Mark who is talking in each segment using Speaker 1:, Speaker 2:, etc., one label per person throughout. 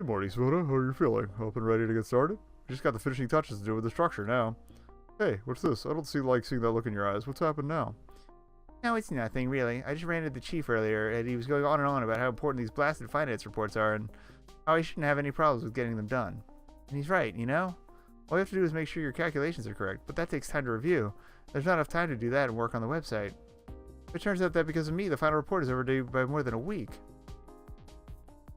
Speaker 1: Good morning, Sveta. How are you feeling? Up and ready to get started? We just got the finishing touches to do with the structure now. Hey, what's this? I don't like seeing that look in your eyes. What's happened now?
Speaker 2: No, it's nothing, really. I just ran into the chief earlier, and he was going on and on about how important these blasted finance reports are, and how he shouldn't have any problems with getting them done. And he's right, you know? All you have to do is make sure your calculations are correct, but that takes time to review. There's not enough time to do that and work on the website. It turns out that because of me, the final report is overdue by more than a week.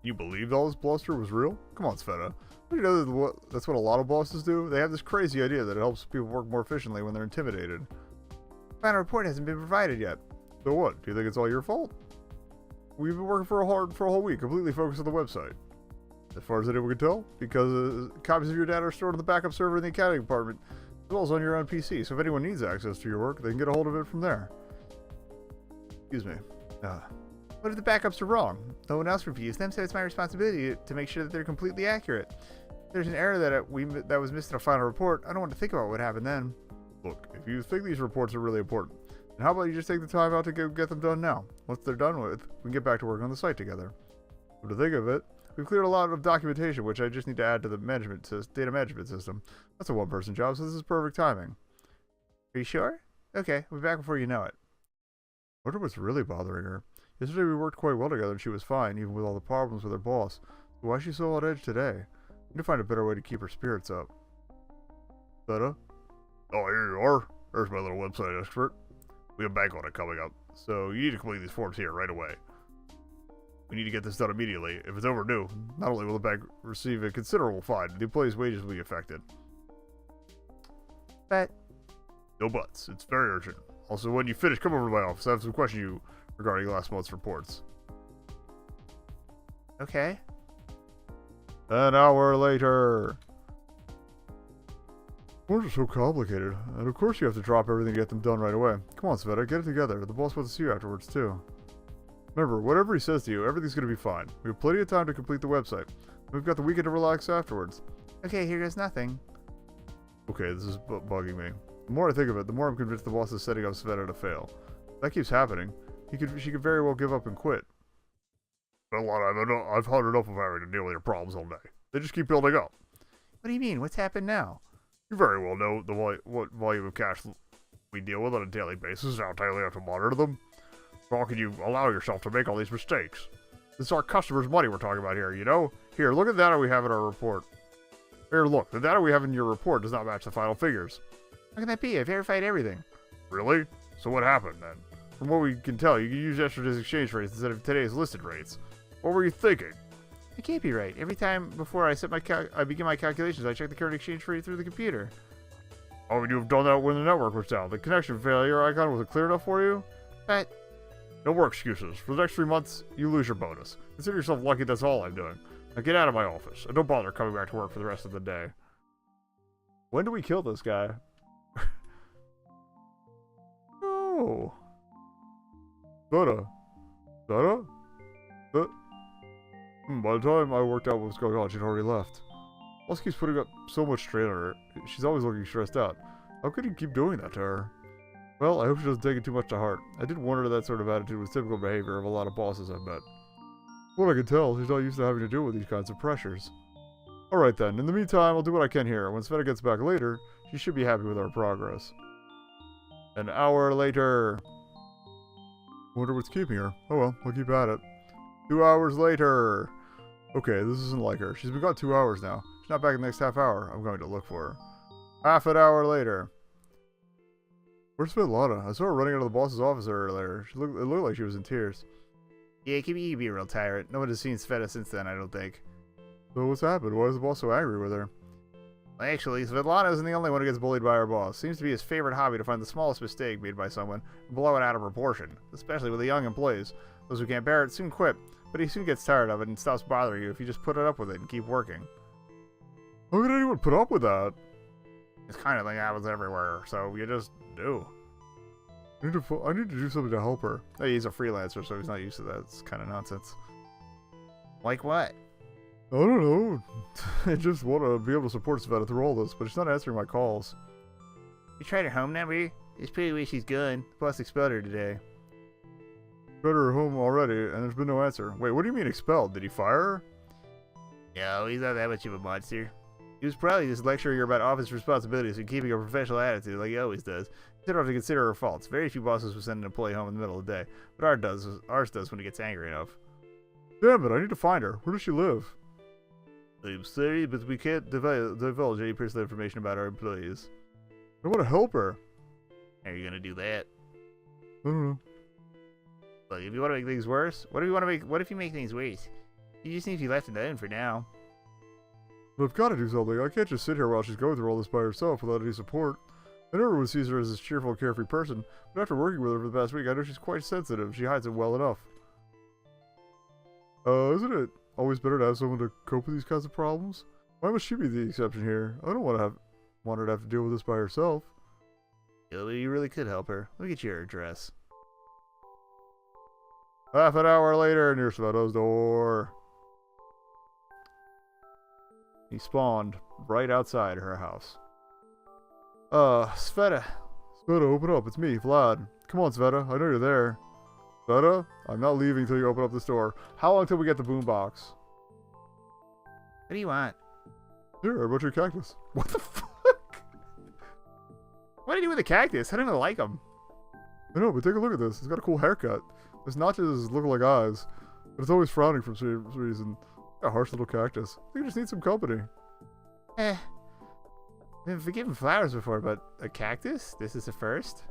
Speaker 1: You believed all this bluster was real? Come on, Sveta. Don't you know that's what a lot of bosses do? They have this crazy idea that it helps people work more efficiently when they're intimidated.
Speaker 2: The final report hasn't been provided yet.
Speaker 1: So what? Do you think it's all your fault? We've been working for a whole week, completely focused on the website. As far as anyone can tell, because copies of your data are stored on the backup server in the accounting department, as well as on your own PC, so if anyone needs access to your work, they can get a hold of it from there. Excuse me.
Speaker 2: What if the backups are wrong? No one else reviews them, so it's my responsibility to make sure that they're completely accurate. If there's an error that was missed in a final report, I don't want to think about what happened then.
Speaker 1: Look, if you think these reports are really important, then how about you just take the time out to get them done now? Once they're done with, we can get back to work on the site together. Come to think of it, we've cleared a lot of documentation, which I just need to add to the data management system. That's a one-person job, so this is perfect timing.
Speaker 2: Are you sure? Okay, we'll be back before you know it.
Speaker 1: I wonder what's really bothering her. Yesterday we worked quite well together and she was fine, even with all the problems with her boss. So why is she so on edge today? I need to find a better way to keep her spirits up. Sveta? Oh, here you are. There's my little website expert. We have bank audit coming up, so you need to complete these forms here right away. We need to get this done immediately. If it's overdue, not only will the bank receive a considerable fine, the employee's wages will be affected.
Speaker 2: But...
Speaker 1: No buts. It's very urgent. Also, when you finish, come over to my office. I have some questions regarding last month's reports.
Speaker 2: Okay.
Speaker 1: An hour later. Forms are so complicated, and of course you have to drop everything to get them done right away. Come on, Sveta, get it together. The boss wants to see you afterwards, too. Remember, whatever he says to you, everything's going to be fine. We have plenty of time to complete the website. We've got the weekend to relax afterwards.
Speaker 2: Okay, here goes nothing.
Speaker 1: Okay, this is bugging me. The more I think of it, the more I'm convinced the boss is setting up Sveta to fail. If that keeps happening, she could very well give up and quit. Well, I've had enough of having to deal with your problems all day. They just keep building up.
Speaker 2: What do you mean? What's happened now?
Speaker 1: You very well know what volume of cash we deal with on a daily basis, how tightly we have to monitor them. How can you allow yourself to make all these mistakes? This is our customers' money we're talking about here, you know? Here, look at the data we have in our report. Here, look, the data we have in your report does not match the final figures.
Speaker 2: How can that be? I verified everything.
Speaker 1: Really? So what happened then? From what we can tell, you can use yesterday's exchange rates instead of today's listed rates. What were you thinking?
Speaker 2: It can't be right. Every time before I begin my calculations, I check the current exchange rate through the computer.
Speaker 1: Oh, would you have done that when the network was down? The connection failure icon wasn't clear enough for you?
Speaker 2: But...
Speaker 1: No more excuses. For the next 3 months, you lose your bonus. Consider yourself lucky that's all I'm doing. Now get out of my office, and don't bother coming back to work for the rest of the day. When do we kill this guy? No. Sveta? By the time I worked out what was going on, she'd already left. Boss keeps putting up so much strain on her. She's always looking stressed out. How could he keep doing that to her? Well, I hope she doesn't take it too much to heart. I did wonder that sort of attitude was typical behavior of a lot of bosses I've met. What I can tell, she's not used to having to deal with these kinds of pressures. Alright then, in the meantime, I'll do what I can here. When Sveta gets back later, she should be happy with our progress. An hour later. Wonder what's keeping her. Oh well, we'll keep at it. 2 hours later. Okay, this isn't like her. She's been gone 2 hours now. She's not back in the next half hour. I'm going to look for her. Half an hour later. Where's Svetlana? I saw her running out of the boss's office earlier. It looked like she was in tears.
Speaker 2: Yeah, you can be a real tyrant. No one has seen Sveta since then, I don't think.
Speaker 1: So what's happened? Why is the boss so angry with her?
Speaker 2: Well, actually, Svetlana isn't the only one who gets bullied by her boss. Seems to be his favorite hobby to find the smallest mistake made by someone and blow it out of proportion, especially with the young employees. Those who can't bear it soon quit, but he soon gets tired of it and stops bothering you if you just put it up with it and keep working.
Speaker 1: How could anyone put up with that?
Speaker 2: This kind of thing happens everywhere, so you just do.
Speaker 1: I need to do something to help her.
Speaker 2: Hey, he's a freelancer, so he's not used to that. It's kind of nonsense. Like what?
Speaker 1: I don't know. I just want to be able to support Sveta through all this, but she's not answering my calls.
Speaker 2: You tried her home number? It's pretty weird she's good. The boss expelled her today.
Speaker 1: Tried her home already, and there's been no answer. Wait, what do you mean expelled? Did he fire her?
Speaker 2: No, he's not that much of a monster. He was probably just lecturing her about office responsibilities and keeping a professional attitude like he always does. He didn't have to consider her faults. Very few bosses will send an employee home in the middle of the day, but ours does when he gets angry enough.
Speaker 1: Damn it, I need to find her. Where does she live?
Speaker 2: I'm sorry, but we can't divulge any personal information about our employees.
Speaker 1: I want to help her.
Speaker 2: How are you gonna do that?
Speaker 1: I don't know.
Speaker 2: Look, if you want to make things worse, what if you make things worse? You just need to be left alone for now.
Speaker 1: But I've got to do something. I can't just sit here while she's going through all this by herself without any support. I never would see her as this cheerful, carefree person, but after working with her for the past week, I know she's quite sensitive. She hides it well enough. Isn't it always better to have someone to cope with these kinds of problems? Why must she be the exception here? I don't want her to have to deal with this by herself.
Speaker 2: Yeah, you really could help her. Look at your address.
Speaker 1: Half an hour later, near Sveto's door. He spawned right outside her house. Sveta. Sveta, open up. It's me, Vlad. Come on, Sveta. I know you're there. Sveta, I'm not leaving till you open up this door. How long till we get the boombox?
Speaker 2: What do you want?
Speaker 1: Here, I brought you a cactus.
Speaker 2: What the fuck? What do you do with a cactus? I don't even like them.
Speaker 1: I know, but take a look at this. It's got a cool haircut. Its notches look like eyes, but it's always frowning for some reason. A harsh little cactus. I think it just needs some company.
Speaker 2: I've been forgiven flowers before, but a cactus? This is a first?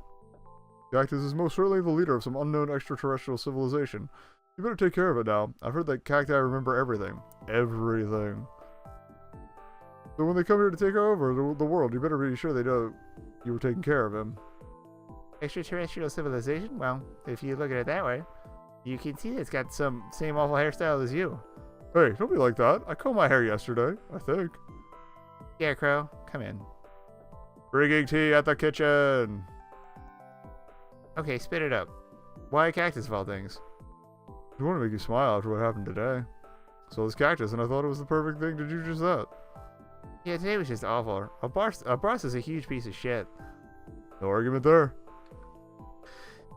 Speaker 1: Cactus is most certainly the leader of some unknown extraterrestrial civilization. You better take care of it now. I've heard that cacti remember everything. Everything. So when they come here to take over the world, you better be sure they know you were taking care of him.
Speaker 2: Extraterrestrial civilization? Well, if you look at it that way, you can see that it's got some same awful hairstyle as you.
Speaker 1: Hey, don't be like that. I combed my hair yesterday, I think.
Speaker 2: Scarecrow, come in.
Speaker 1: Bringing tea at the kitchen.
Speaker 2: Okay, spit it up. Why a cactus of all things?
Speaker 1: I want to make you smile after what happened today. So this cactus, and I thought it was the perfect thing to do just that.
Speaker 2: Yeah, today was just awful. A boss is a huge piece of shit.
Speaker 1: No argument there.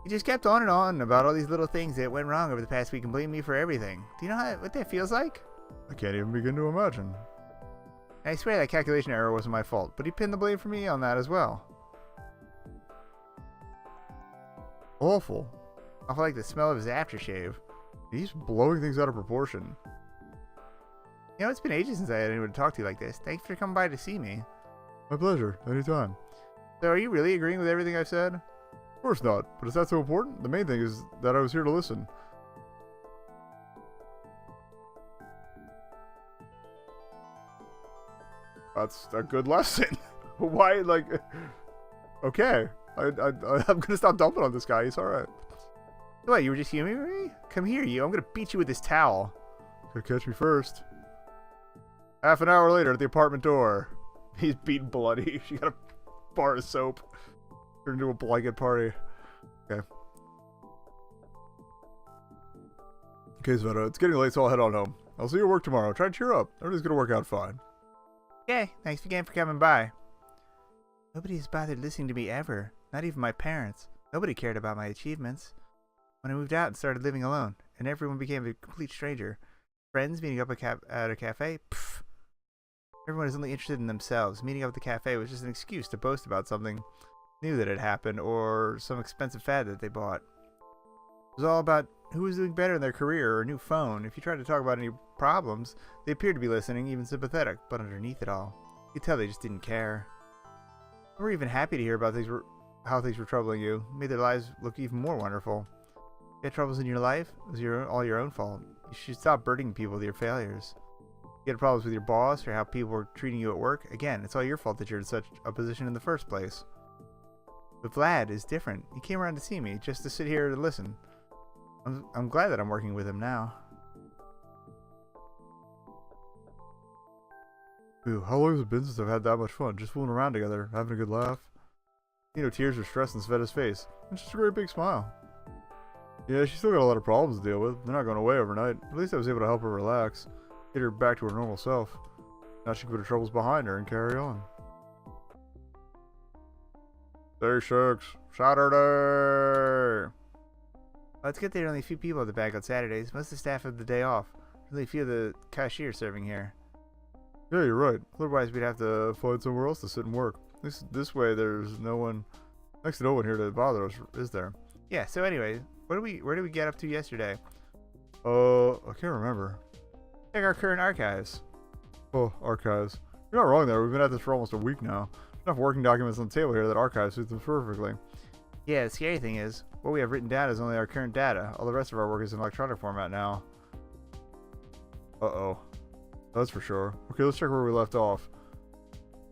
Speaker 2: He just kept on and on about all these little things that went wrong over the past week and blamed me for everything. Do you know what that feels like?
Speaker 1: I can't even begin to imagine.
Speaker 2: I swear that calculation error wasn't my fault, but he pinned the blame for me on that as well.
Speaker 1: Awful.
Speaker 2: Awful like the smell of his aftershave.
Speaker 1: He's blowing things out of proportion.
Speaker 2: You know, it's been ages since I had anyone to talk to like this. Thanks for coming by to see me.
Speaker 1: My pleasure. Anytime.
Speaker 2: So are you really agreeing with everything I've said?
Speaker 1: Of course not, but is that so important? The main thing is that I was here to listen. That's a good lesson. Why, like... Okay. I'm gonna stop dumping on this guy. He's alright.
Speaker 2: What, you were just humoring me? Come here, you. I'm gonna beat you with this towel.
Speaker 1: Gotta catch me first. Half an hour later at the apartment door. He's beaten bloody. She got a bar of soap. Turned into a blanket party. Okay. Okay, Sveta, it's getting late, so I'll head on home. I'll see you at work tomorrow. Try to cheer up. Everything's gonna work out fine.
Speaker 2: Okay, thanks again for coming by. Nobody has bothered listening to me ever. Not even my parents. Nobody cared about my achievements. When I moved out and started living alone, and everyone became a complete stranger. Friends meeting up at a cafe? Pfft. Everyone is only interested in themselves. Meeting up at the cafe was just an excuse to boast about something new that had happened or some expensive fad that they bought. It was all about who was doing better in their career or a new phone. If you tried to talk about any problems, they appeared to be listening, even sympathetic, but underneath it all, you could tell they just didn't care. They were even happy to hear about how things were troubling you. It made their lives look even more wonderful. If you had troubles in your life, it was all your own fault. You should stop burdening people with your failures. You had problems with your boss or how people were treating you at work. Again, it's all your fault that you're in such a position in the first place. But Vlad is different. He came around to see me just to sit here and listen. I'm glad that I'm working with him now.
Speaker 1: Ooh, how long has it been since I've had that much fun? Just fooling around together, having a good laugh. You know, tears of stress in Sveta's face. It's just a great big smile. Yeah, she's still got a lot of problems to deal with. They're not going away overnight. At least I was able to help her relax. Get her back to her normal self. Now she can put her troubles behind her and carry on. Day 6. Saturday!
Speaker 2: Well, it's good there are only a few people at the bank on Saturdays. Most of the staff have the day off. Only a few of the cashiers serving here.
Speaker 1: Yeah, you're right.
Speaker 2: Otherwise, we'd have to.
Speaker 1: Find somewhere else to sit and work. This way, there's no one, next to no one here to bother us, is there?
Speaker 2: Yeah. So anyway, where did we get up to yesterday?
Speaker 1: I can't remember.
Speaker 2: Check our current archives.
Speaker 1: Oh, archives. You're not wrong there. We've been at this for almost a week now. Enough working documents on the table here that archives suits them perfectly.
Speaker 2: Yeah, the scary thing is, what we have written down is only our current data. All the rest of our work is in electronic format now.
Speaker 1: Uh-oh. That's for sure. Okay, let's check where we left off.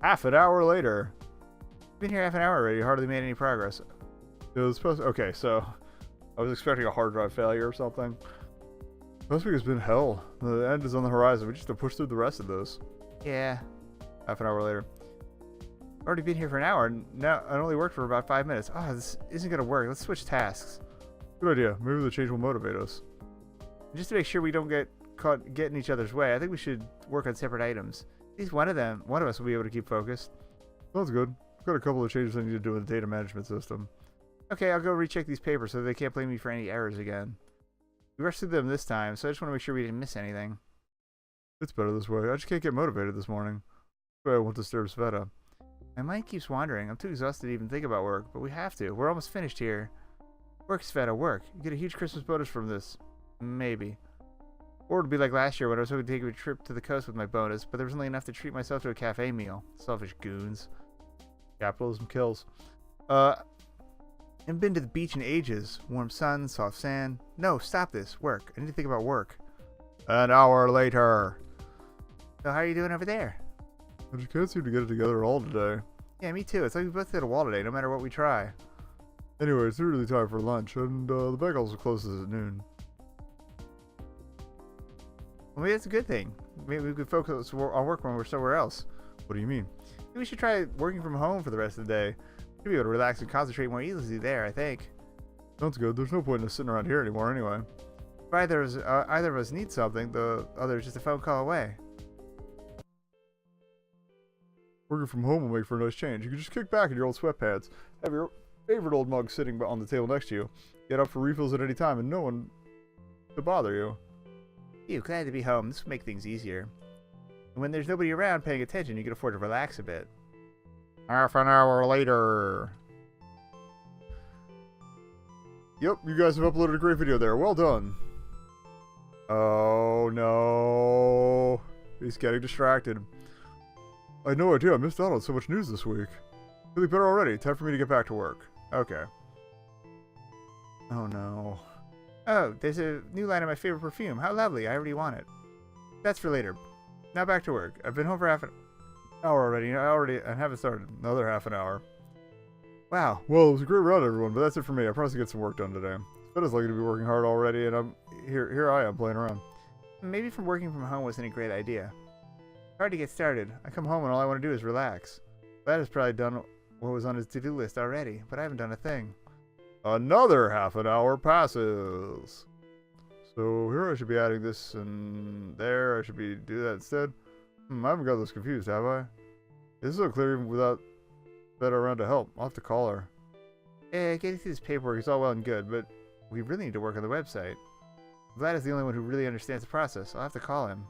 Speaker 1: Half an hour later.
Speaker 2: We've been here half an hour already. Hardly made any progress.
Speaker 1: It was supposed okay, so I was expecting a hard drive failure or something. Last week has been hell. The end is on the horizon. We just have to push through the rest of this.
Speaker 2: Yeah.
Speaker 1: Half an hour later.
Speaker 2: Already been here for an hour, and now I only worked for about 5 minutes. Oh, this isn't going to work. Let's switch tasks.
Speaker 1: Good idea. Maybe the change will motivate us.
Speaker 2: Just to make sure we don't get caught getting in each other's way, I think we should work on separate items. At least one of us will be able to keep focused.
Speaker 1: Sounds good. I've got a couple of changes I need to do in the data management system.
Speaker 2: Okay, I'll go recheck these papers so they can't blame me for any errors again. We rushed through them this time, so I just want to make sure we didn't miss anything.
Speaker 1: It's better this way. I just can't get motivated this morning. That's why I won't disturb Sveta.
Speaker 2: My mind keeps wandering. I'm too exhausted to even think about work, but we have to. We're almost finished here. Work, Sveta, work. You get a huge Christmas bonus from this. Maybe. Or it'll be like last year when I was hoping to take a trip to the coast with my bonus, but there was only enough to treat myself to a cafe meal. Selfish goons.
Speaker 1: Capitalism kills.
Speaker 2: I've been to the beach in ages. Warm sun, soft sand. No, stop this. Work. I need to think about work.
Speaker 1: An hour later.
Speaker 2: So how are you doing over there?
Speaker 1: I just can't seem to get it together at all today.
Speaker 2: Yeah, me too. It's like we both hit a wall today, no matter what we try.
Speaker 1: Anyway, it's really time for lunch, and the bank also closes at noon.
Speaker 2: Well, maybe that's a good thing. Maybe we could focus on work when we're somewhere else.
Speaker 1: What do you mean?
Speaker 2: Maybe we should try working from home for the rest of the day. We'll be able to relax and concentrate more easily there, I think.
Speaker 1: Sounds good. There's no point in us sitting around here anymore anyway.
Speaker 2: If either of us needs something, the other is just a phone call away.
Speaker 1: Working from home will make for a nice change. You can just kick back in your old sweatpants, have your favorite old mug sitting on the table next to you, get up for refills at any time, and no one to bother you.
Speaker 2: Phew, glad to be home. This will make things easier. And when there's nobody around paying attention, you can afford to relax a bit.
Speaker 1: Half an hour later. Yep, you guys have uploaded a great video there. Well done. Oh no. He's getting distracted. I had no idea I missed out on so much news this week. Feeling better already. Time for me to get back to work. Okay. Oh no.
Speaker 2: Oh, there's a new line of my favorite perfume. How lovely. I already want it. That's for later. Now back to work. I've been home for half an hour already. I haven't started. Another half an hour. Wow.
Speaker 1: Well, it was a great round, everyone, but that's it for me. I promise to get some work done today. Svetta's lucky to be working hard already, and I'm here I am playing around.
Speaker 2: Maybe working from home wasn't a great idea. It's hard to get started. I come home and all I want to do is relax. Vlad has probably done what was on his to-do list already, but I haven't done a thing.
Speaker 1: Another half an hour passes. So here I should be adding this and there. I should do that instead. I haven't got this confused, have I? This is so clear even without Sveta around to help. I'll have to call her.
Speaker 2: Getting through this paperwork is all well and good, but we really need to work on the website. Vlad is the only one who really understands the process. I'll have to call him.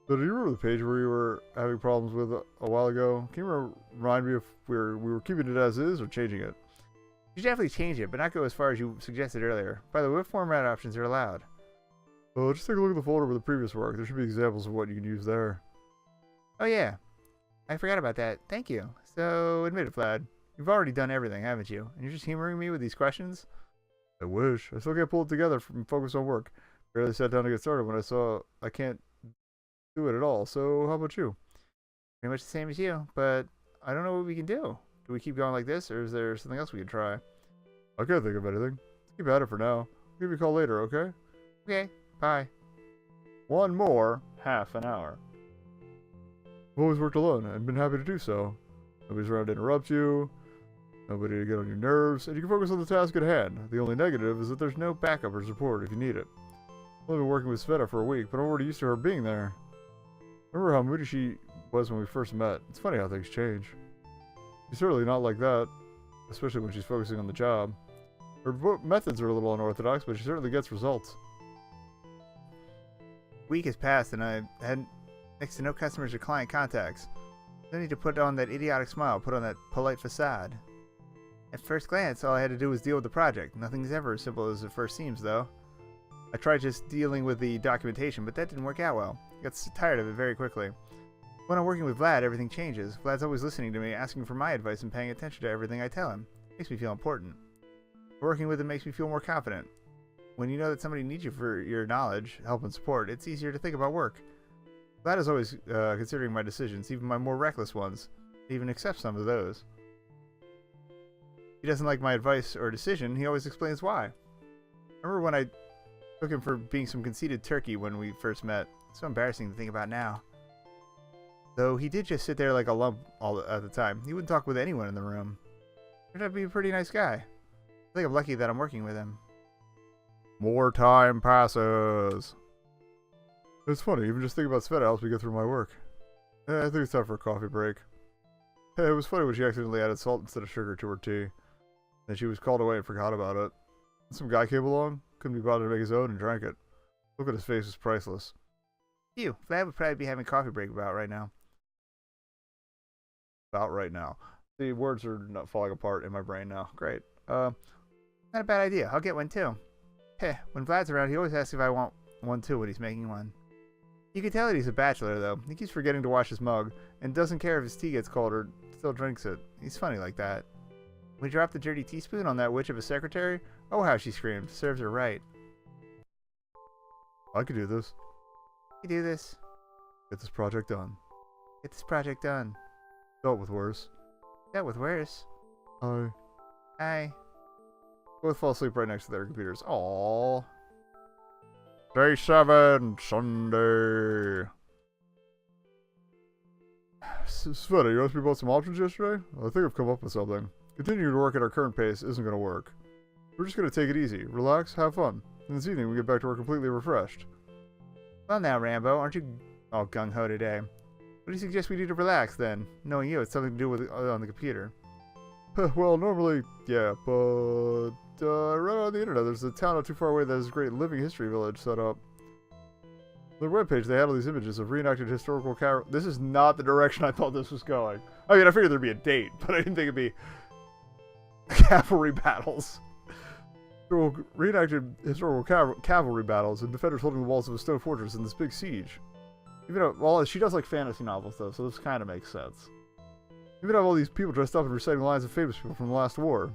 Speaker 1: So do you remember the page where you were having problems with a while ago? Can you remind me if we were keeping it as is or changing it?
Speaker 2: You should definitely change it, but not go as far as you suggested earlier. By the way, what format options are allowed?
Speaker 1: Well, just take a look at the folder with the previous work. There should be examples of what you can use there.
Speaker 2: Oh yeah, I forgot about that. Thank you. So, admit it, Vlad. You've already done everything, haven't you? And you're just humoring me with these questions?
Speaker 1: I wish. I still can't pull it together from focus on work. Barely sat down to get started when I saw I can't do it at all. So, how about you?
Speaker 2: Pretty much the same as you, but I don't know what we can do. Do we keep going like this, or is there something else we can try?
Speaker 1: I can't think of anything. Let's keep at it for now. I'll give you a call later, okay?
Speaker 2: Okay, bye.
Speaker 1: One more half an hour. I've always worked alone and been happy to do so. Nobody's around to interrupt you, nobody to get on your nerves, and you can focus on the task at hand. The only negative is that there's no backup or support if you need it. I've only been working with Sveta for a week, but I'm already used to her being there. Remember how moody she was when we first met? It's funny how things change. She's certainly not like that, especially when she's focusing on the job. Her methods are a little unorthodox, but she certainly gets results.
Speaker 2: Week has passed and I hadn't Next to no customers or client contacts. No need to put on that idiotic smile, put on that polite facade. At first glance, all I had to do was deal with the project. Nothing's ever as simple as it first seems, though. I tried just dealing with the documentation, but that didn't work out well. I got tired of it very quickly. When I'm working with Vlad, everything changes. Vlad's always listening to me, asking for my advice and paying attention to everything I tell him. Makes me feel important. Working with him makes me feel more confident. When you know that somebody needs you for your knowledge, help, and support, it's easier to think about work. Vlad is always considering my decisions, even my more reckless ones. He even accepts some of those. He doesn't like my advice or decision, he always explains why. Remember when I took him for being some conceited turkey when we first met? It's so embarrassing to think about now. Though he did just sit there like a lump all at the time. He wouldn't talk with anyone in the room. Turned out to be a pretty nice guy. I think I'm lucky that I'm working with him.
Speaker 1: More time passes. It's funny, even just thinking about Sveta helps me get through my work. I think it's time for a coffee break. Hey, it was funny when she accidentally added salt instead of sugar to her tea. Then she was called away and forgot about it. And some guy came along, couldn't be bothered to make his own, and drank it. Look at his face was priceless.
Speaker 2: Vlad would probably be having coffee break about right now.
Speaker 1: About right now. The words are not falling apart in my brain now. Great.
Speaker 2: Not a bad idea. I'll get one too. Heh, when Vlad's around, he always asks if I want one too when he's making one. You can tell that he's a bachelor, though. He keeps forgetting to wash his mug, and doesn't care if his tea gets cold or still drinks it. He's funny like that. When he dropped the dirty teaspoon on that witch of a secretary, oh how she screamed. Serves her right.
Speaker 1: I could do this.
Speaker 2: You do this.
Speaker 1: Get this project done.
Speaker 2: Get this project done.
Speaker 1: Dealt with worse.
Speaker 2: Dealt with worse.
Speaker 1: Hi.
Speaker 2: Hi.
Speaker 1: Both fall asleep right next to their computers. Aww. Day 7, Sunday. Sveta, you asked me about some options yesterday? I think I've come up with something. Continuing to work at our current pace isn't going to work. We're just going to take it easy, relax, have fun. And this evening we get back to work completely refreshed.
Speaker 2: Well now, Rambo, aren't you all gung-ho today? What do you suggest we do to relax, then? Knowing you, it's something to do with on the computer.
Speaker 1: Well, normally, yeah, but I read on the internet there's a town not too far away that has a great living history village set up. On their webpage, they had all these images of reenacted historical This is not the direction I thought this was going. I mean, I figured there'd be a date, but I didn't think it'd be cavalry battles. Reenacted historical cavalry battles and defenders holding the walls of a stone fortress in this big siege. Even though, well, she does like fantasy novels, though, so this kind of makes sense. Even have all these people dressed up and reciting lines of famous people from the last war.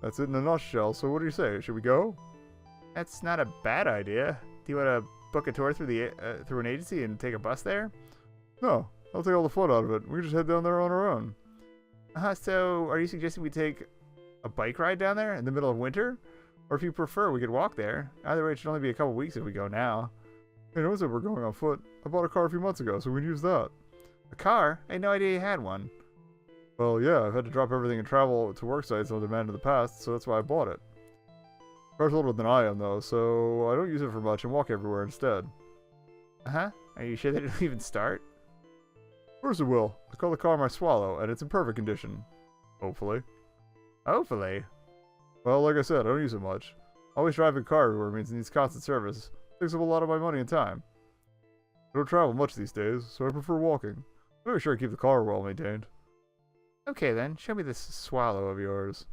Speaker 1: That's it in a nutshell, so what do you say? Should we go?
Speaker 2: That's not a bad idea. Do you want to book a tour through through an agency and take a bus there?
Speaker 1: No, I'll take all the fun out of it. We can just head down there on our own.
Speaker 2: So are you suggesting we take a bike ride down there in the middle of winter? Or if you prefer, we could walk there. Either way, it should only be a couple weeks if we go now.
Speaker 1: Hey, notice that we're going on foot. I bought a car a few months ago, so we can use that.
Speaker 2: A car? I had no idea you had one.
Speaker 1: Well, yeah, I've had to drop everything and travel to work sites on demand in the past, so that's why I bought it. The car's older than I am, though, so I don't use it for much and walk everywhere instead.
Speaker 2: Are you sure that it'll even start?
Speaker 1: Of course it will. I call the car my Swallow, and it's in perfect condition. Hopefully.
Speaker 2: Hopefully?
Speaker 1: Well, like I said, I don't use it much. Always driving a car everywhere means it needs constant service. It takes up a lot of my money and time. I don't travel much these days, so I prefer walking. I'll make sure I keep the car well maintained.
Speaker 2: Okay then, show me this Swallow of yours.